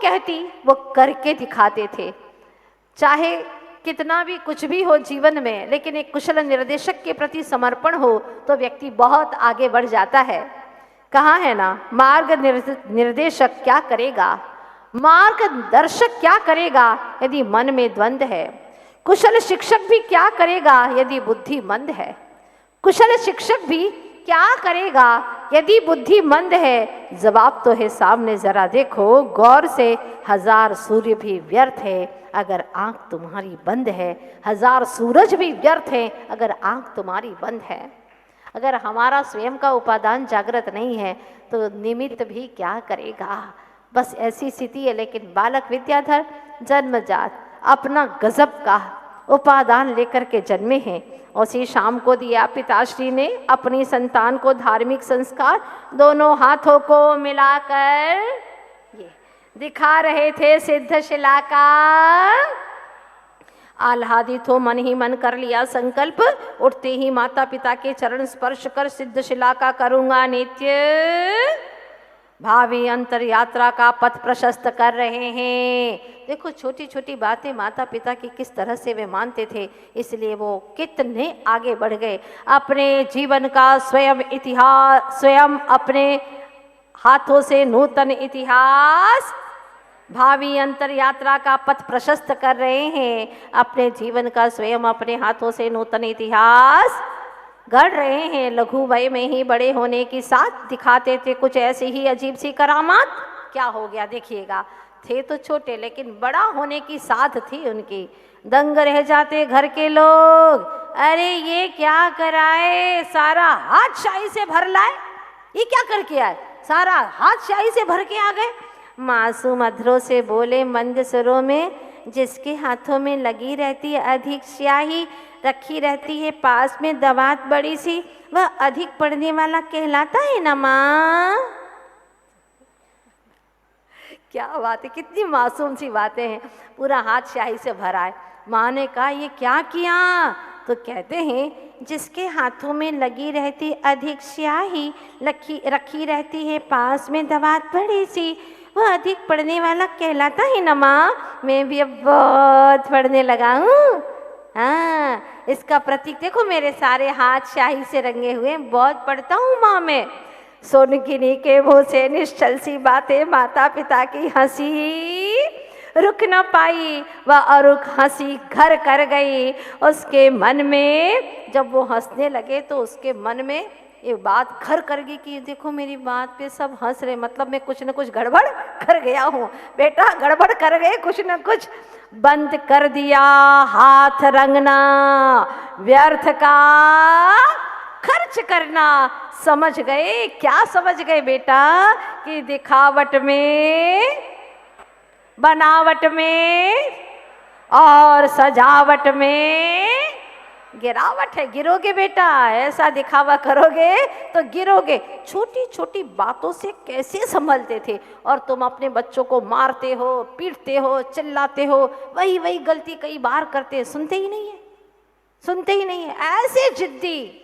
कहती, वो करके दिखाते थे। चाहे कितना भी कुछ भी हो जीवन में, लेकिन एक कुशल निर्देशक के प्रति समर्पण हो तो व्यक्ति बहुत आगे बढ़ जाता है। कहा है ना, मार्ग निर्देशक क्या करेगा, मार्गदर्शक क्या करेगा यदि मन में द्वंद है। कुशल शिक्षक भी क्या करेगा यदि बुद्धि मंद है। कुशल शिक्षक भी क्या करेगा यदि बुद्धि मंद है। जवाब तो है सामने, जरा देखो गौर से। 1000 सूर्य भी व्यर्थ है अगर आंख तुम्हारी बंद है। 1000 सूरज भी व्यर्थ है अगर आंख तुम्हारी बंद है। अगर हमारा स्वयं का उपादान जागृत नहीं है तो निमित्त भी क्या करेगा। बस ऐसी स्थिति है। लेकिन बालक विद्याधर जन्मजात अपना गजब का उपादान लेकर के जन्मे हैं। उसी शाम को दिया पिताश्री ने अपनी संतान को धार्मिक संस्कार। दोनों हाथों को मिलाकर ये दिखा रहे थे सिद्ध शिला का। आह्लादित हो मन ही मन कर लिया संकल्प। उठते ही माता पिता के चरण स्पर्श कर सिद्ध शिला का करूंगा नित्य। भावी अंतर यात्रा का पथ प्रशस्त कर रहे हैं। देखो छोटी छोटी बातें माता पिता की किस तरह से वे मानते थे, इसलिए वो कितने आगे बढ़ गए। अपने जीवन का स्वयं इतिहास, स्वयं अपने हाथों से नूतन इतिहास, भावी अंतर यात्रा का पथ प्रशस्त कर रहे हैं। अपने जीवन का स्वयं अपने हाथों से नूतन इतिहास गढ़ रहे हैं। लघु वय में ही बड़े होने की साथ दिखाते थे कुछ ऐसी ही अजीब सी करामात। क्या हो गया देखिएगा, थे तो छोटे लेकिन बड़ा होने की साथ थी उनकी। दंग रह जाते घर के लोग, अरे ये क्या कराए, सारा हाथ शाही से भर लाए, ये क्या करके आए, सारा हाथ शाही से भर के आ गए। मासूम अधरों से बोले मंद सुरों में, जिसके हाथों में लगी रहती है अधिक स्याही, रखी रहती है पास में दवात बड़ी सी, वह अधिक पढ़ने वाला कहलाता है ना माँ। क्या बात है, कितनी मासूम सी बातें हैं। पूरा हाथ स्याही से भरा है। माँ ने कहा ये क्या किया, तो कहते हैं जिसके हाथों में लगी रहती अधिक स्याही, रखी रहती है पास में दवात बड़ी सी, वह अधिक पढ़ने वाला कहलाता है ना माँ। मैं भी अब बहुत पढ़ने लगा हूँ। हाँ, इसका प्रतीक देखो, मेरे सारे हाथ स्याही से रंगे हुए, बहुत पढ़ता हूँ माँ मैं। सोनकिनी के मुँह से निश्चल सी बातें, माता पिता की हंसी रुक न पाई, वह अरुक हंसी घर कर गई उसके मन में। जब वो हंसने लगे तो उसके मन में ये बात घर कर गई कि देखो मेरी बात पे सब हंस रहे, मतलब मैं कुछ न कुछ गड़बड़ कर गया हूँ। बेटा गड़बड़ कर गए, कुछ न कुछ बंद कर दिया हाथ रंगना, व्यर्थ का खर्च करना। समझ गए, क्या समझ गए बेटा, कि दिखावट में, बनावट में और सजावट में गिरावट है। गिरोगे बेटा, ऐसा दिखावा करोगे तो गिरोगे। छोटी छोटी बातों से कैसे संभलते थे, और तुम अपने बच्चों को मारते हो, पीटते हो, चिल्लाते हो, वही वही गलती कई बार करते, सुनते ही नहीं है, सुनते ही नहीं है। ऐसे जिद्दी,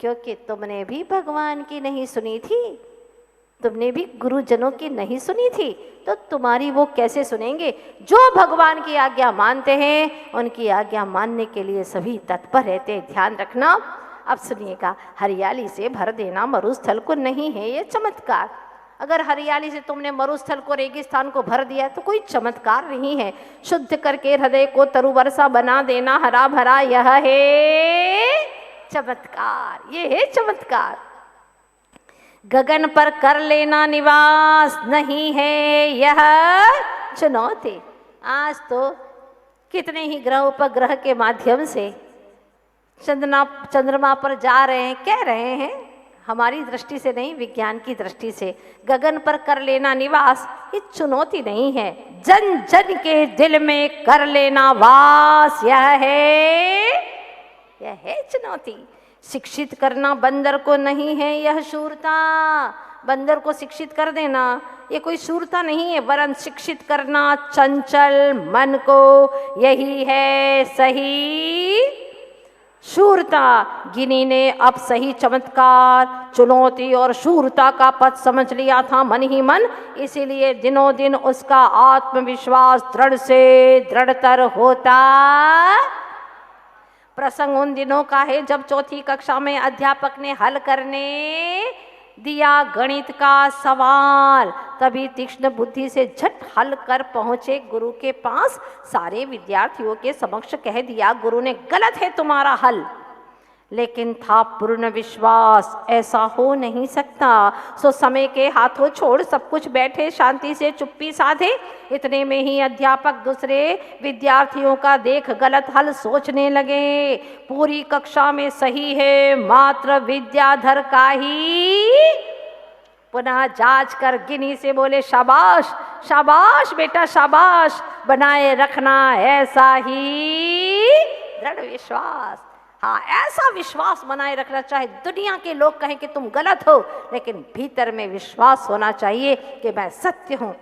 क्योंकि तुमने भी भगवान की नहीं सुनी थी, तुमने भी गुरुजनों की नहीं सुनी थी, तो तुम्हारी वो कैसे सुनेंगे। जो भगवान की आज्ञा मानते हैं उनकी आज्ञा मानने के लिए सभी तत्पर रहते हैं। ध्यान रखना। अब सुनिएगा, हरियाली से भर देना मरुस्थल को नहीं है ये चमत्कार। अगर हरियाली से तुमने मरुस्थल को, रेगिस्तान को भर दिया तो कोई चमत्कार नहीं है। शुद्ध करके हृदय को तरुवर्षा बना देना, हरा भरा, यह है चमत्कार, ये है चमत्कार। गगन पर कर लेना निवास नहीं है यह चुनौती। आज तो कितने ही ग्रह उपग्रह के माध्यम से चंद्रमा पर जा रहे हैं, कह रहे हैं, हमारी दृष्टि से नहीं, विज्ञान की दृष्टि से। गगन पर कर लेना निवास ये चुनौती नहीं है, जन जन के दिल में कर लेना वास, यह है चुनौती। शिक्षित करना बंदर को नहीं है यह शूरता। बंदर को शिक्षित कर देना ये कोई शूरता नहीं है, वरन शिक्षित करना चंचल मन को, यही है सही शूरता। गिनी ने अब सही चमत्कार, चुनौती और शूरता का पद समझ लिया था मन ही मन, इसीलिए दिनों दिन उसका आत्मविश्वास दृढ़ से दृढ़तर होता। प्रसंग उन दिनों का है जब चौथी कक्षा में अध्यापक ने हल करने दिया गणित का सवाल। तभी तीक्ष्ण बुद्धि से झट हल कर पहुंचे गुरु के पास, सारे विद्यार्थियों के समक्ष कह दिया, गुरु ने गलत है तुम्हारा हल। लेकिन था पूर्ण विश्वास ऐसा हो नहीं सकता, सो समय के हाथों छोड़ सब कुछ बैठे शांति से चुप्पी साधे। इतने में ही अध्यापक दूसरे विद्यार्थियों का देख गलत हल सोचने लगे। पूरी कक्षा में सही है मात्र विद्याधर का ही। पुनः जांच कर गिनी से बोले, शाबाश शाबाश बेटा शाबाश, बनाए रखना ऐसा ही दृढ़ विश्वास। हाँ, ऐसा विश्वास बनाए रखना, चाहे दुनिया के लोग कहें कि तुम गलत हो, लेकिन भीतर में विश्वास होना चाहिए कि मैं सत्य हूँ।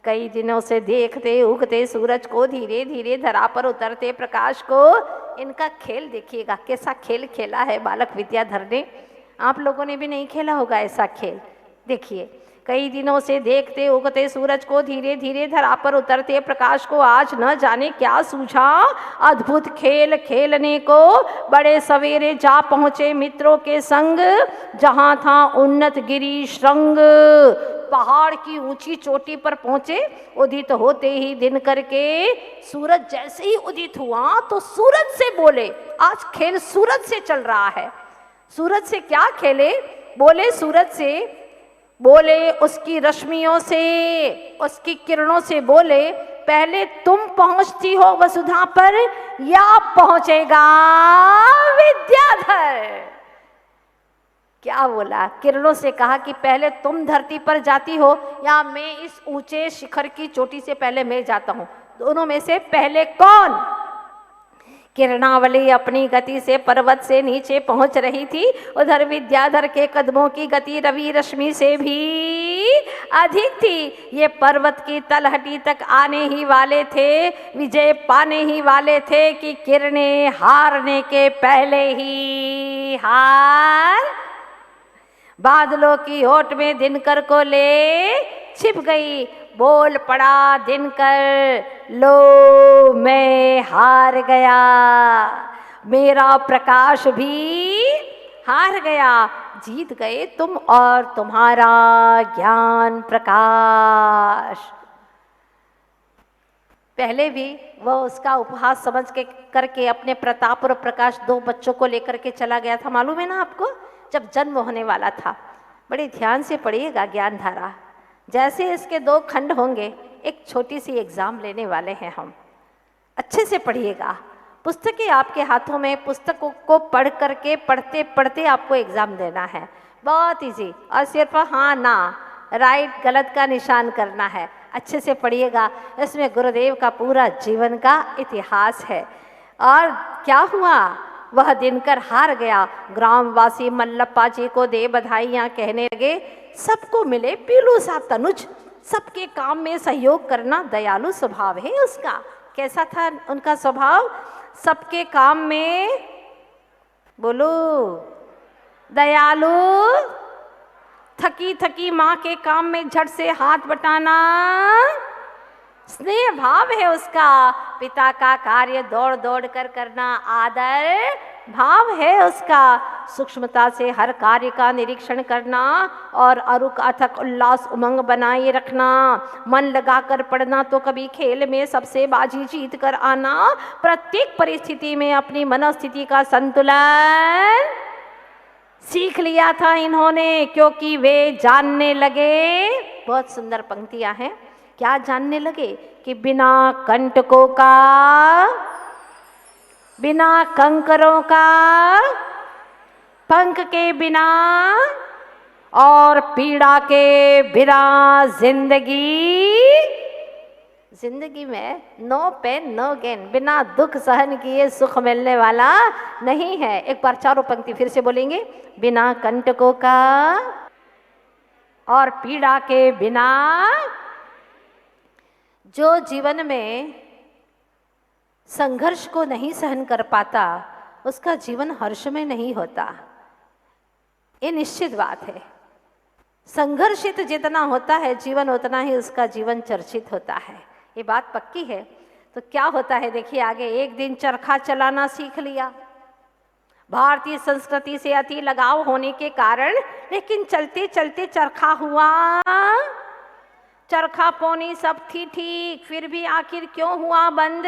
कई दिनों से देखते उगते सूरज को, धीरे धीरे धरा पर उतरते प्रकाश को। इनका खेल देखिएगा, कैसा खेल खेला है बालक विद्याधर ने। आप लोगों ने भी नहीं खेला होगा ऐसा खेल। देखिए, कई दिनों से देखते उगते सूरज को, धीरे धीरे धरा पर उतरते प्रकाश को, आज न जाने क्या सूझा अद्भुत खेल खेलने को। बड़े सवेरे जा पहुँचे मित्रों के संग, जहाँ था उन्नत गिरी श्रृंग। पहाड़ की ऊंची चोटी पर पहुँचे। उदित होते ही दिन करके सूरज जैसे ही उदित हुआ तो सूरज से बोले, आज खेल सूरज से चल रहा है। सूरज से क्या खेले? बोले सूरज से, बोले उसकी रश्मियों से, उसकी किरणों से बोले, पहले तुम पहुंचती हो वसुधा पर या पहुंचेगा विद्याधर? क्या बोला? किरणों से कहा कि पहले तुम धरती पर जाती हो या मैं इस ऊंचे शिखर की चोटी से पहले मैं जाता हूं, दोनों में से पहले कौन? किरणावली अपनी गति से पर्वत से नीचे पहुंच रही थी। उधर विद्याधर के कदमों की गति रवि रश्मि से भी अधिक थी। ये पर्वत की तलहटी तक आने ही वाले थे, विजय पाने ही वाले थे कि किरणें हारने के पहले ही हार बादलों की ओट में दिनकर को ले छिप गई। बोल पड़ा दिनकर, लो मैं हार गया, मेरा प्रकाश भी हार गया। जीत गए तुम और तुम्हारा ज्ञान प्रकाश। पहले भी वह उसका उपहास समझ के करके अपने प्रताप और प्रकाश दो बच्चों को लेकर के चला गया था, मालूम है ना आपको, जब जन्म होने वाला था। बड़े ध्यान से पढ़िएगा ज्ञान धारा। जैसे इसके दो खंड होंगे, एक छोटी सी एग्जाम लेने वाले हैं हम, अच्छे से पढ़िएगा। पुस्तकें आपके हाथों में, पुस्तकों को पढ़ करके पढ़ते पढ़ते आपको एग्जाम देना है। बहुत इजी, और सिर्फ हाँ ना राइट गलत का निशान करना है। अच्छे से पढ़िएगा, इसमें गुरुदेव का पूरा जीवन का इतिहास है। और क्या हुआ, वह दिनकर हार गया। ग्रामवासी मल्लप्पा जी को दे बधाइयाँ कहने लगे, सबको मिले पीलू सा तनुज, सबके काम में सहयोग करना दयालु स्वभाव है उसका। कैसा था उनका स्वभाव? सबके काम में, बोलो, दयालु। थकी थकी माँ के काम में झट से हाथ बटाना, स्नेह भाव है उसका। पिता का कार्य दौड़ दौड़ कर करना, आदर भाव है उसका। सूक्ष्मता से हर कार्य का निरीक्षण करना और अरुक अथक उल्लास उमंग बनाए रखना। मन लगाकर पढ़ना तो कभी खेल में सबसे बाजी जीत कर आना। प्रत्येक परिस्थिति में अपनी मनोस्थिति का संतुलन सीख लिया था इन्होंने, क्योंकि वे जानने लगे। बहुत सुंदर पंक्तियां हैं। क्या जानने लगे? कि बिना कंटकों का, बिना कंकरों का, पंख के बिना और पीड़ा के बिना जिंदगी में नो पेन नो गेन, बिना दुख सहन किए सुख मिलने वाला नहीं है। एक बार चारों पंक्ति फिर से बोलेंगे। बिना कंटकों का और पीड़ा के बिना। जो जीवन में संघर्ष को नहीं सहन कर पाता, उसका जीवन हर्ष में नहीं होता। ये निश्चित बात है। संघर्षित जितना होता है जीवन, उतना ही उसका जीवन चर्चित होता है। ये बात पक्की है। तो क्या होता है देखिए आगे, एक दिन चरखा चलाना सीख लिया। भारतीय संस्कृति से अति लगाव होने के कारण, लेकिन चलते चलते चरखा हुआ, चरखा पौनी सब थी ठीक, फिर भी आखिर क्यों हुआ बंद?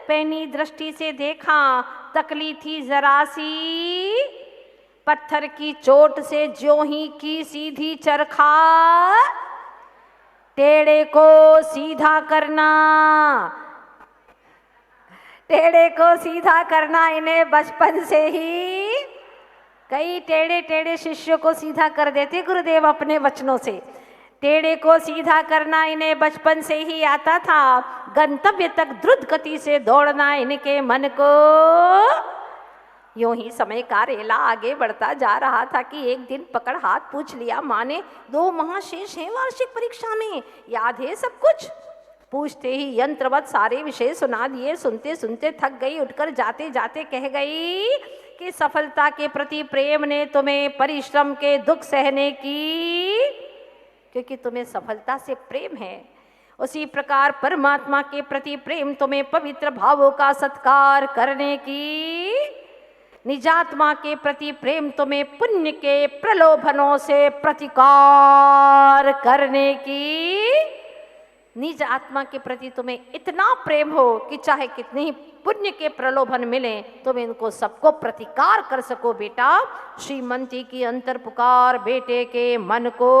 पैनी दृष्टि से देखा, तकली थी जरा सी, पत्थर की चोट से ज्यों ही की सीधी चरखा, टेढ़े को सीधा करना, टेढ़े को सीधा करना इन्हें बचपन से ही। कई टेढ़े टेढ़े शिष्यों को सीधा कर देते गुरुदेव अपने वचनों से। टेढ़े को सीधा करना इन्हें बचपन से ही आता था। गंतव्य तक द्रुत गति से दौड़ना इनके मन को। यूं ही समय का रेला आगे बढ़ता जा रहा था कि एक दिन पकड़ हाथ पूछ लिया माँ ने, 2 माह शेष हैं वार्षिक परीक्षा में, याद है सब कुछ? पूछते ही यंत्रवत सारे विषय सुना दिए। सुनते सुनते थक गई, उठकर जाते जाते कह गई कि सफलता के प्रति प्रेम ने तुम्हें परिश्रम के दुख सहने की, क्योंकि तुम्हें सफलता से प्रेम है, उसी प्रकार परमात्मा के प्रति प्रेम तुम्हें पवित्र भावों का सत्कार करने की, निजात्मा के प्रति प्रेम तुम्हें पुण्य के प्रलोभनों से प्रतिकार करने की, निज आत्मा के प्रति तुम्हें इतना प्रेम हो कि चाहे कितने ही पुण्य के प्रलोभन मिले तुम इनको सबको प्रतिकार कर सको। बेटा, श्रीमती की अंतर पुकार बेटे के मन को,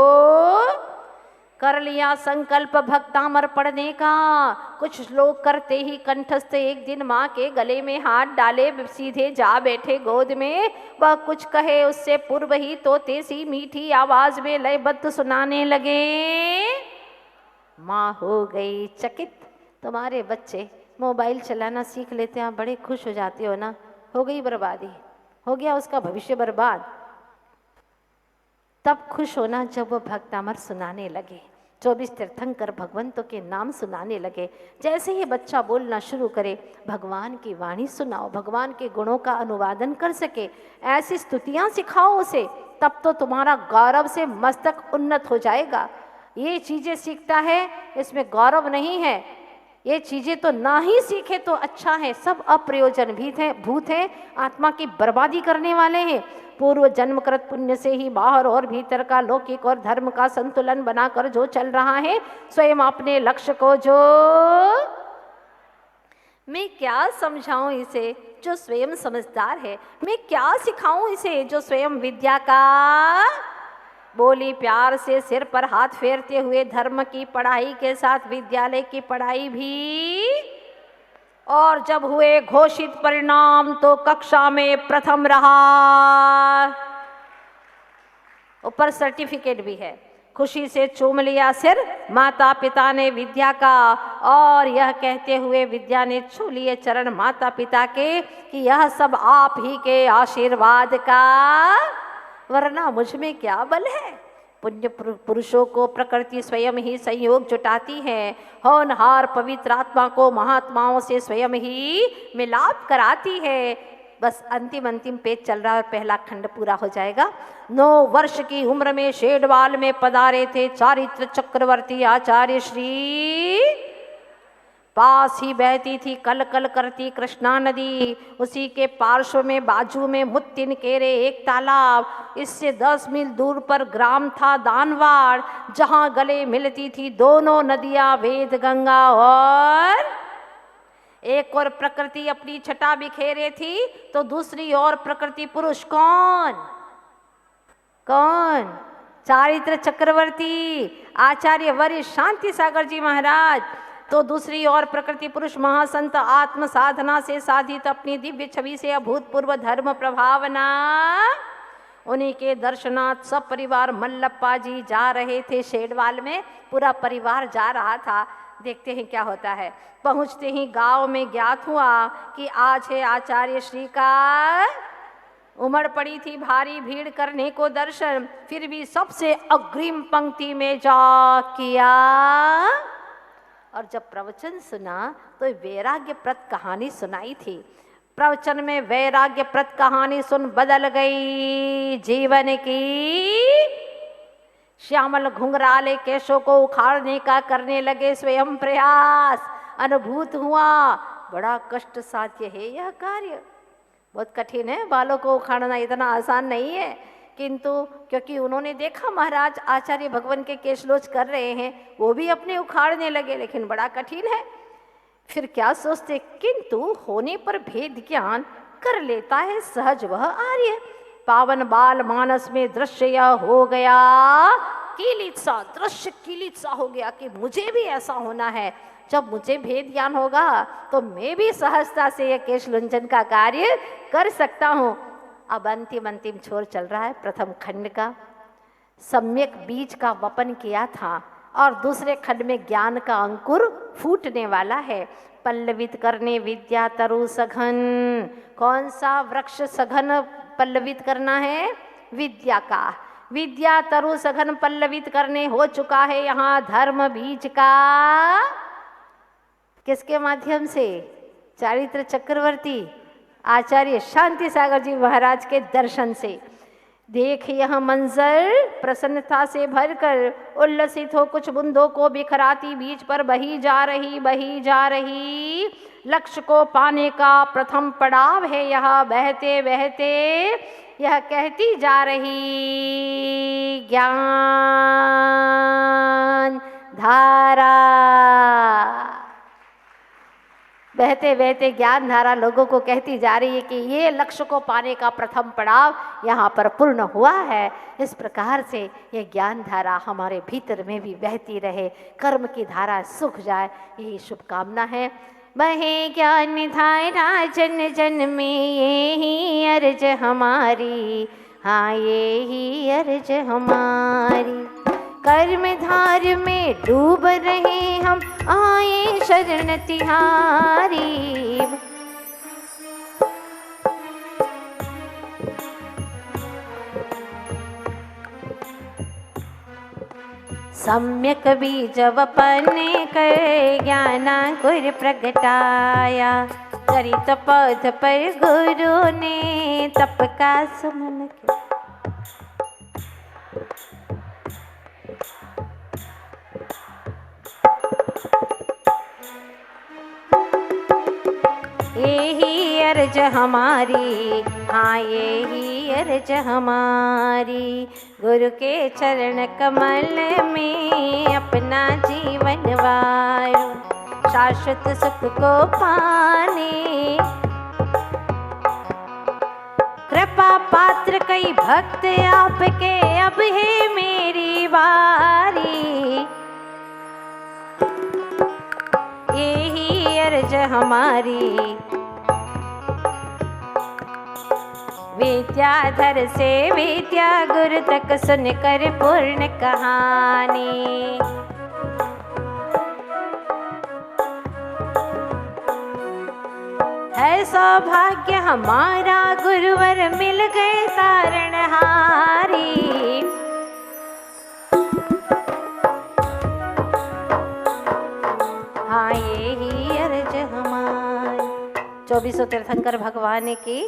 कर लिया संकल्प भक्तामर पढ़ने का। कुछ श्लोक करते ही कंठस्थ एक दिन माँ के गले में हाथ डाले, सीधे जा बैठे गोद में। वह कुछ कहे उससे पूर्व ही तोते सी मीठी आवाज में लयबद्ध सुनाने लगे। माँ हो गई चकित, तुम्हारे बच्चे मोबाइल चलाना सीख लेते हैं, आप बड़े खुश हो जाते हो ना। हो गई बर्बादी, हो गया उसका भविष्य बर्बाद। तब खुश होना जब वो भक्तामर सुनाने लगे, 24 तीर्थंकर भगवंतों के नाम सुनाने लगे। जैसे ही बच्चा बोलना शुरू करे, भगवान की वाणी सुनाओ, भगवान के गुणों का अनुवादन कर सके, ऐसी स्तुतियाँ सिखाओ उसे, तब तो तुम्हारा गौरव से मस्तक उन्नत हो जाएगा। ये चीज़ें सीखता है, इसमें गौरव नहीं है। ये चीज़ें तो ना ही सीखे तो अच्छा है। सब अप्रयोजन भूत हैं, आत्मा की बर्बादी करने वाले हैं। पूर्व जन्मकृत पुण्य से ही बाहर और भीतर का लौकिक और धर्म का संतुलन बनाकर जो चल रहा है, स्वयं अपने लक्ष्य को जो, मैं क्या समझाऊं इसे जो स्वयं समझदार है, मैं क्या सिखाऊं इसे जो स्वयं विद्या का, बोली प्यार से सिर पर हाथ फेरते हुए, धर्म की पढ़ाई के साथ विद्यालय की पढ़ाई भी। और जब हुए घोषित परिणाम तो कक्षा में प्रथम रहा, ऊपर सर्टिफिकेट भी है। खुशी से चूम लिया सिर माता पिता ने विद्या का, और यह कहते हुए विद्या ने छू लिए चरण माता पिता के कि यह सब आप ही के आशीर्वाद का, वरना मुझ में क्या बल है। पुण्य पुरुषों को प्रकृति स्वयं ही संयोग जुटाती है, होनहार पवित्र आत्मा को महात्माओं से स्वयं ही मिलाप कराती है। बस अंतिम पेज चल रहा है और पहला खंड पूरा हो जाएगा। 9 वर्ष की उम्र में शेडवाल में पधारे थे चारित्र चक्रवर्ती आचार्य श्री। पास ही बहती थी कल कल करती कृष्णा नदी, उसी के पार्श्व में बाजू में मुत्तिन केरे एक तालाब, इससे 10 मील दूर पर ग्राम था दानवाड़, जहां गले मिलती थी दोनों नदियां वेद गंगा। और एक और प्रकृति अपनी छटा बिखेरे थी तो दूसरी ओर प्रकृति पुरुष कौन? चारित्र चक्रवर्ती आचार्य वरिष्ठ शांति सागर जी महाराज। तो दूसरी ओर प्रकृति पुरुष महासंत आत्म साधना से साधित अपनी दिव्य छवि से अभूतपूर्व धर्म प्रभावना। उन्हीं के दर्शनार्थ सब परिवार मल्लप्पा जी जा रहे थे। शेडवाल में पूरा परिवार जा रहा था। देखते हैं क्या होता है। पहुंचते ही गांव में ज्ञात हुआ कि आज है आचार्य श्री का। उमड़ पड़ी थी भारी भीड़ करने को दर्शन, फिर भी सबसे अग्रिम पंक्ति में जा किया। और जब प्रवचन सुना तो वैराग्यप्रद कहानी सुनाई थी। प्रवचन में वैराग्यप्रद कहानी सुन बदल गई जीवन की। श्यामल घुंघराले केशों को उखाड़ने का करने लगे स्वयं प्रयास। अनुभूत हुआ बड़ा कष्ट साध्य है यह कार्य, बहुत कठिन है। बालों को उखाड़ना इतना आसान नहीं है, किंतु क्योंकि उन्होंने देखा महाराज आचार्य भगवान के केशलोच कर रहे हैं, वो भी अपने उखाड़ने लगे, लेकिन बड़ा कठिन है। फिर क्या सोचते, किंतु होने पर भेद ज्ञान कर लेता है सहज वह आर्य। पावन बाल मानस में दृश्य यह हो गया कीलित सा, दृश्य कीलित सा हो गया कि मुझे भी ऐसा होना है। जब मुझे भेद ज्ञान होगा तो मैं भी सहजता से यह केश लुंजन का कार्य कर सकता हूँ। अब अंतिम छोर चल रहा है प्रथम खंड का। सम्यक बीज का वपन किया था और दूसरे खंड में ज्ञान का अंकुर फूटने वाला है। पल्लवित करने विद्या तरु सघन, कौन सा वृक्ष सघन पल्लवित करना है? विद्या का। विद्या तरु सघन पल्लवित करने हो चुका है यहाँ धर्म बीज का। किसके माध्यम से? चारित्र चक्रवर्ती आचार्य शांति सागर जी महाराज के दर्शन से। देख यह मंजर प्रसन्नता से भरकर उल्लसित हो कुछ बूंदों को बिखराती बीच पर बही जा रही। लक्ष्य को पाने का प्रथम पड़ाव है यह, बहते बहते यह कहती जा रही ज्ञान धारा। बहते बहते ज्ञान धारा लोगों को कहती जा रही है कि ये लक्ष्य को पाने का प्रथम पड़ाव यहाँ पर पूर्ण हुआ है। इस प्रकार से ये ज्ञान धारा हमारे भीतर में भी बहती रहे, कर्म की धारा सूख जाए, यही शुभकामना है। बहे ज्ञान धारा जन जन में यही अर्ज हमारी, हाँ यही अर्ज हमारी। कर्म धार में डूब रहे हम, आए शरण तिहारी। सम्यक बीज वपन कर ज्ञानांकुर प्रगटाया। चरित पद पर गुरु ने तप का सुमन किया। यही अर्ज हमारी, हाँ यही अर्ज हमारी। गुरु के चरण कमल में अपना जीवन वारो, शाश्वत सुख को पाने कृपा पात्र कई भक्त आपके, अब है मेरी बारी। यही अर्ज हमारी, विद्याधर से विद्या गुरु तक सुनकर पूर्ण कहानी। है सौभाग्य हमारा गुरुवर मिल गए तारणहारी। हाँ यही अर्ज हमारी। 24 तीर्थंकर भगवान की